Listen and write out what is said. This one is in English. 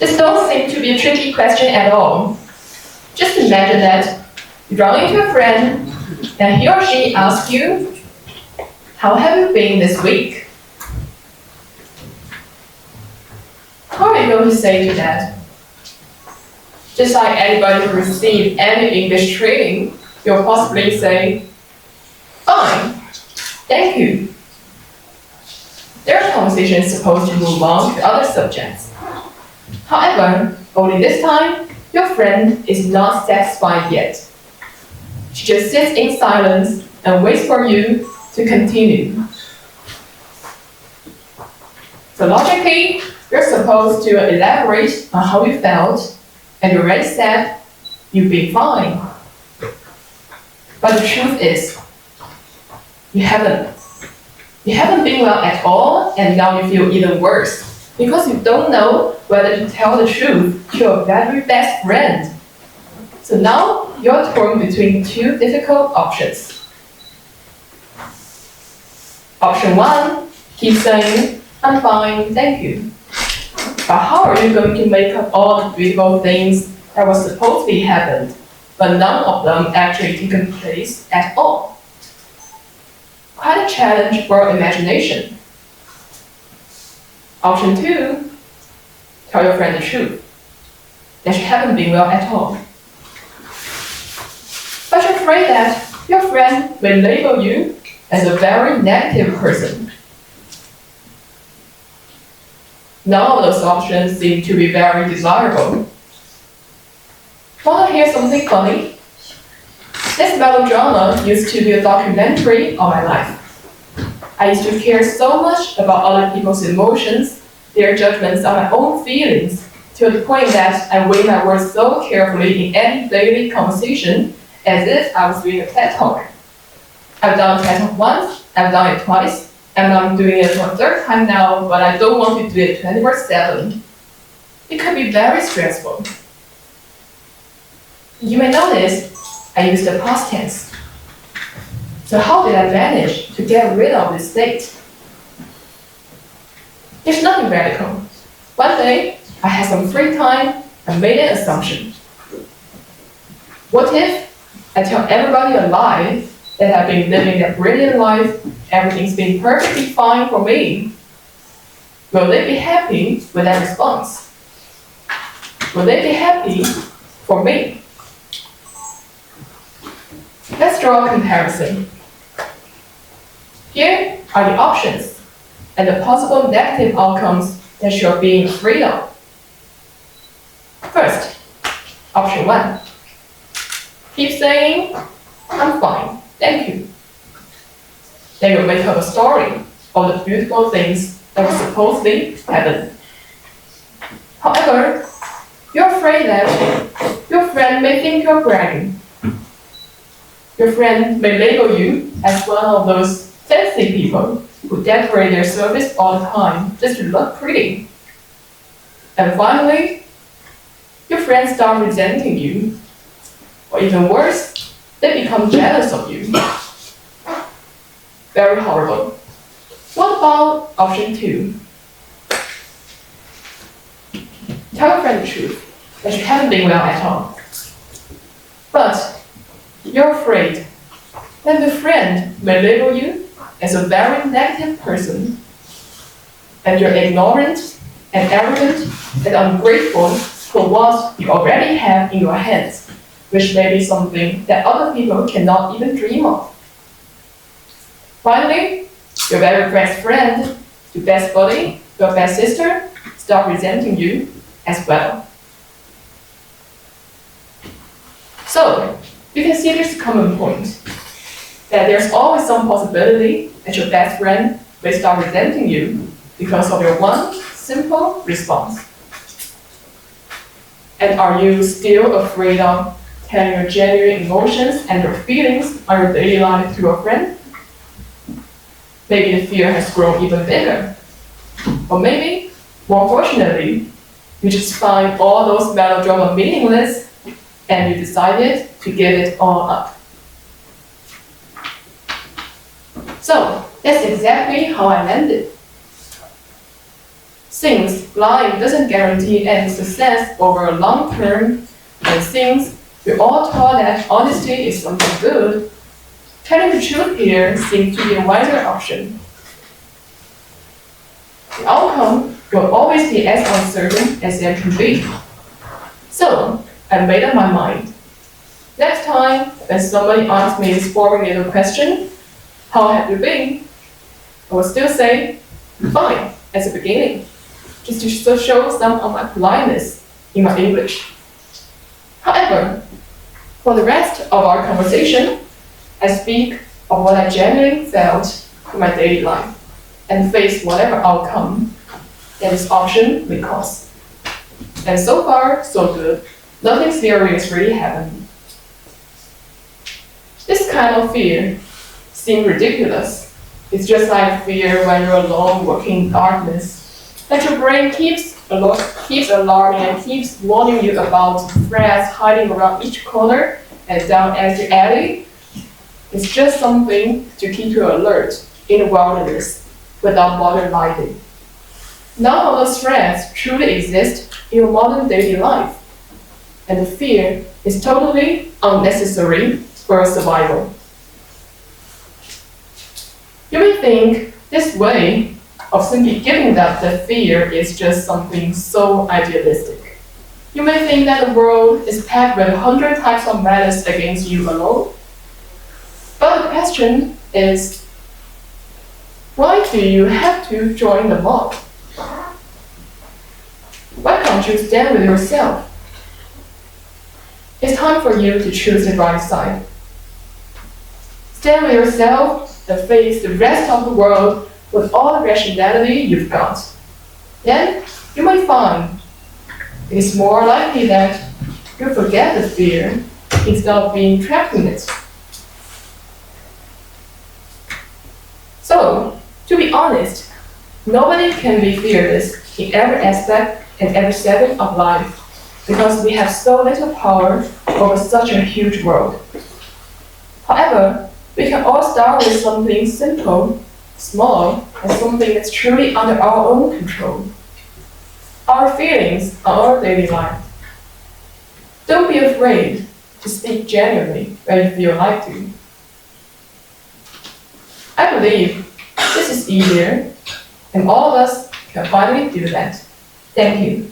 This don't seem to be a tricky question at all. Just imagine that you run into a friend and he or she asks you, how have you been this week? How are you going to say to that? Just like anybody who received any English training, you'll possibly say, fine, thank you. Their conversation is supposed to move on to other subjects. However, only this time, your friend is not satisfied yet. She just sits in silence and waits for you to continue. So logically, you're supposed to elaborate on how you felt, and you already said you've been fine. But the truth is, you haven't. You haven't been well at all, and now you feel even worse because you don't know whether to tell the truth to your very best friend. So now you're torn between two difficult options. Option one, keep saying, I'm fine, thank you. But how are you going to make up all the beautiful things that were supposed to be happened, but none of them actually taken place at all? Quite a challenge for your imagination. Option two, tell your friend the truth, that you haven't been well at all. But you're afraid that your friend may label you as a very negative person. None of those options seem to be very desirable. Want to hear something funny? This melodrama used to be a documentary of my life. I used to care so much about other people's emotions, their judgments on my own feelings, to the point that I weigh my words so carefully in any daily conversation as if I was doing a TED Talk. I've done a TED Talk once, I've done it twice, and I'm doing it for a third time now, but I don't want to do it 24/7. It could be very stressful. You may notice I used the past tense. So how did I manage to get rid of this state? There's nothing radical. One day, I had some free time and made an assumption. What if I tell everybody a lie that I've been living a brilliant life, everything's been perfectly fine for me? Will they be happy with that response? Will they be happy for me? Let's draw a comparison. Here are the options and the possible negative outcomes that you're being afraid of. First, option one. Keep saying, I'm fine, thank you. Then you'll make up a story of the beautiful things that will supposedly happen. However, you're afraid that your friend may think you're bragging. Your friend may label you as one of those fancy people who decorate their service all the time just to look pretty. And finally, your friends start resenting you. Or even worse, they become jealous of you. Very horrible. What about option two? Tell your friend the truth, that you haven't been well at all. But you're afraid that the friend may label you as a very negative person, and you're ignorant and arrogant and ungrateful for what you already have in your hands, which may be something that other people cannot even dream of. Finally, your very best friend, your best buddy, your best sister, start resenting you as well. So, you can see there's a common point, that there's always some possibility that your best friend may start resenting you because of your one simple response. And are you still afraid of telling your genuine emotions and your feelings on your daily life to a friend? Maybe the fear has grown even bigger. Or maybe, more fortunately, you just find all those melodrama meaningless and you decided to give it all up. So, that's exactly how I landed. Since lying doesn't guarantee any success over a long term, and since we all taught that honesty is something good, telling the truth here seems to be a wiser option. The outcome will always be as uncertain as it can be. So, I made up my mind. Next time, when somebody asks me this boring little question, how have you been? I will still say, fine, at the beginning, just to show some of my politeness in my English. However, for the rest of our conversation, I speak of what I genuinely felt in my daily life and face whatever outcome that this option may cause. And so far, so good. Nothing serious really happened. This kind of fear seems ridiculous. It's just like fear when you're alone working in darkness. That your brain keeps alarming and keeps warning you about threats hiding around each corner and down every alley. It's just something to keep you alert in the wilderness without modern lighting. None of those threats truly exist in your modern daily life, and the fear is totally unnecessary for survival. You may think this way of simply giving up the fear is just something so idealistic. You may think that the world is packed with 100 types of malice against you alone. But the question is, why do you have to join the mob? Why can't you stand with yourself? It's time for you to choose the right side. Stand with yourself and face the rest of the world with all the rationality you've got. Then you might find it is more likely that you forget the fear instead of being trapped in it. So, to be honest, nobody can be fearless in every aspect and every setting of life because we have so little power over such a huge world. However, we can all start with something simple, small, and something that's truly under our own control. Our feelings are our daily life. Don't be afraid to speak genuinely when you feel like to. I believe this is easier, and all of us can finally do that. Thank you.